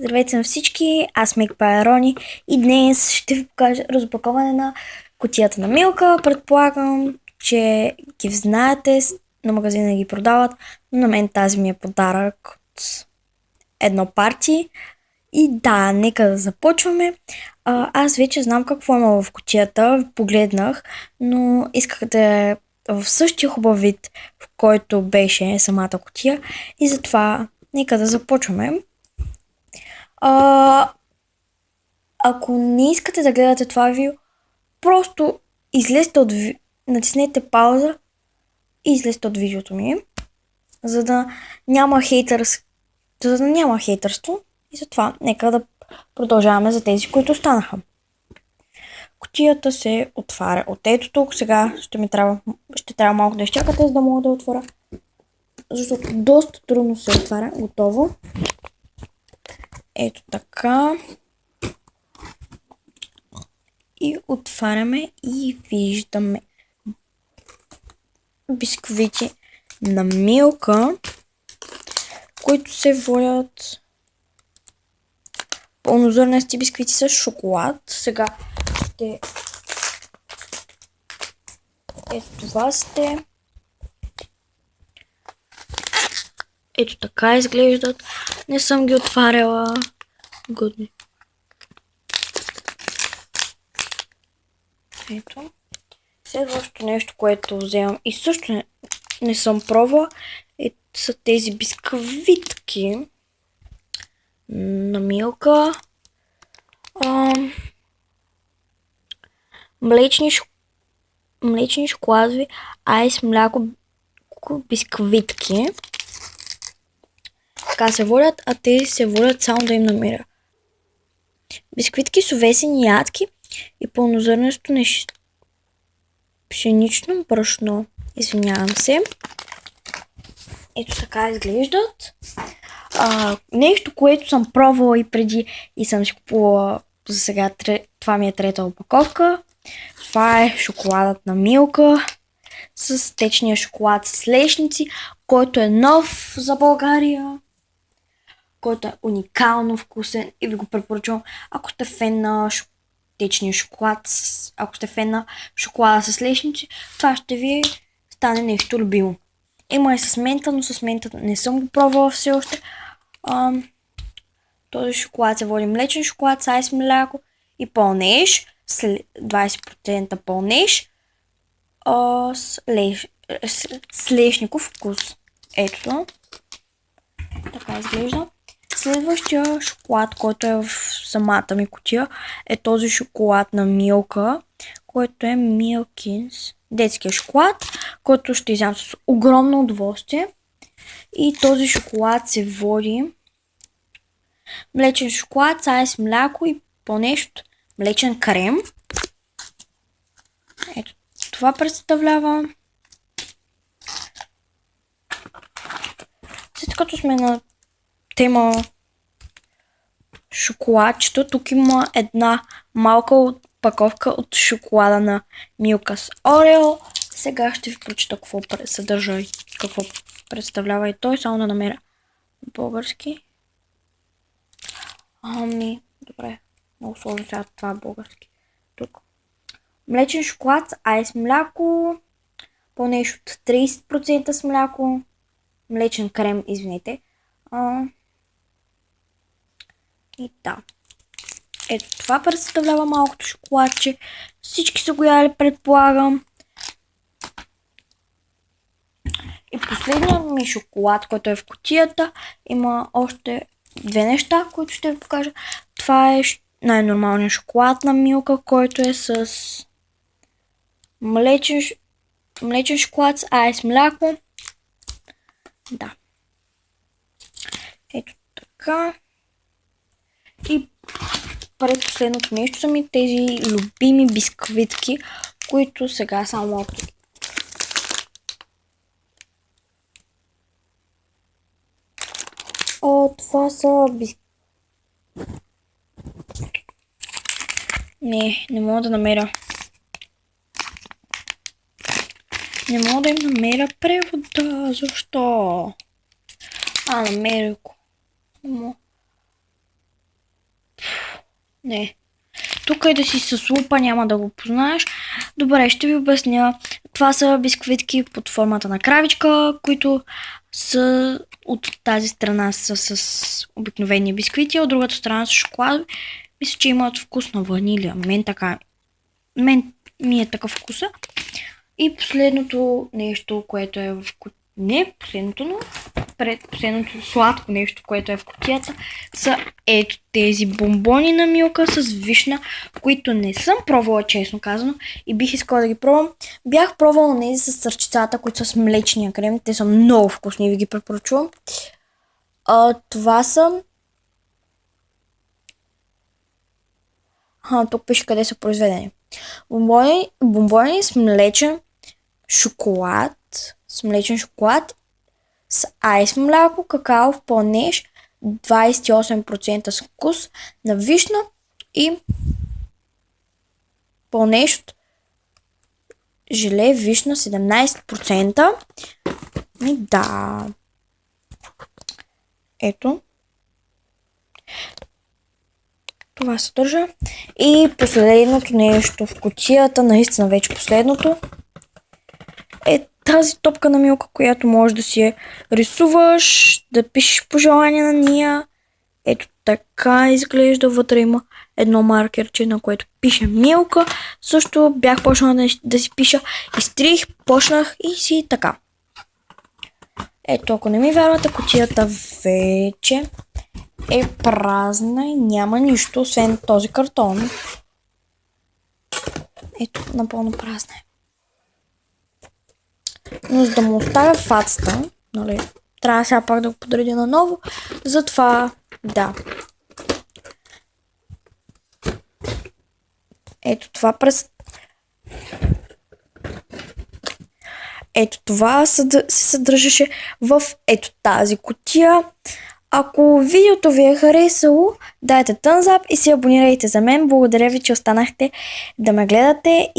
Здравейте на всички, аз съм Пайрони и днес ще ви покажа разпаковане на кутията на Милка. Предполагам, че ги знаете, на магазина ги продават, но на мен тази ми е подарък от едно парти. И да, нека да започваме. Аз вече знам какво има в кутията, погледнах, но исках да е в същия хубав вид, в който беше самата кутия, и затова нека да започваме. Ако не искате да гледате това видео, просто излезте натиснете пауза и излезте от видеото ми, за да няма хейтърство, и затова нека да продължаваме за тези, които останаха. Кутията се отваря от ето тук. Сега ще трябва малко да изчакате, за да мога да отворя, защото доста трудно се отваря. Готово. Ето така. И отваряме и виждаме бисквити на Милка, които се водят пълнозърнести бисквити с шоколад. Сега ще... Ето това сте. Ето така изглеждат. Не съм ги отваряла. Годни. Ето. Следващото нещо, което вземам и също не съм пробвала, са тези бисквитки на Милка. Млечни шоколадови айс мляко бисквитки. Така се водят, а те се водят само да им намеря. Бисквитки с овесени ядки и пълнозърнесто пшенично брашно. Извинявам се. Ето така изглеждат. Нещо, което съм пробвала и преди и съм си купувала за сега. Това ми е трета опаковка. Това е шоколадът на Милка с течния шоколад с лешници, който е нов за България, който е уникално вкусен и ви го препоръчвам, ако сте фен на течния шоколад, ако сте фен на шоколада с лешници, това ще ви стане нещо любимо. Има и с мента, но с мента не съм го пробвала все още. Този шоколад се води млечен шоколад с айс мляко и пълнеж, 20% пълнеж, с лешников вкус. Ето. Така изглежда. Следващия шоколад, който е в самата ми кутия, е този шоколад на Милка, който е Милкинс. Детския шоколад, който ще изям с огромно удоволствие. И този шоколад се води млечен шоколад с айс мляко и по-нещо млечен крем. Ето това представлява. След като сме на тема шоколадчето, тук има една малка опаковка от шоколада на Милка с Орео. Сега ще ви прочита какво съдържа и какво представлява и той, само да намеря български. Добре, много сложно сега това български. Тук. Млечен шоколад с айс мляко, по-нещо от 30% с мляко, млечен крем, извинете. И да. Ето това представлява малкото шоколадче. Всички са го яли, предполагам. И последният ми шоколад, който е в кутията, има още две неща, които ще ви покажа. Това е най-нормалният шоколад на Милка, който е с млечен шоколад с айс мляко. Да. Ето така. И предпоследното нещо са ми тези любими бисквитки, които сега само това са Не мога да намеря. Не мога да им намеря превода. Защо? Намеря го. Не. Тук е да си с лупа, няма да го познаеш. Добре, ще ви обясня. Това са бисквитки под формата на кравичка, които са от тази страна са с обикновени бисквити, а от другата страна с шоколад. Мисля, че имат вкус на ванилия. Мен ми е такъв вкуса. И последното нещо, което е в не последното, но предпоследното сладко нещо, което е в кутията, са ето тези бомбони на Милка с вишна, които не съм пробвала, честно казано, и бих искала да ги пробвам. Бях пробвала тези с сърчицата, които са с млечния крем. Те са много вкусни и ви ги препоръчвам. Това са... тук пише къде са произведени. Бомбони с млечен шоколад, с айс мляко, какао в пълнеж, 28% с вкус на вишна и пълнеж от желе вишна 17%. И да. Ето. Това съдържа. И последното нещо в кутията, наистина вече последното, е тази топка на Милка, която можеш да си рисуваш, да пишеш пожелания на нея. Ето така изглежда. Вътре има едно маркерче, на което пише Милка. Също бях почнала да си пиша, изтрих, почнах и си така. Ето, ако не ми вярвате, кутията вече е празна и няма нищо, освен този картон. Ето, напълно празна е. Но за да му оставя фацата, нали, трябва сега пак да го подредя наново, затова, да. Ето това се съдържаше в ето тази кутия. Ако видеото ви е харесало, дайте thumbs up и се абонирайте за мен. Благодаря ви, че останахте да ме гледате.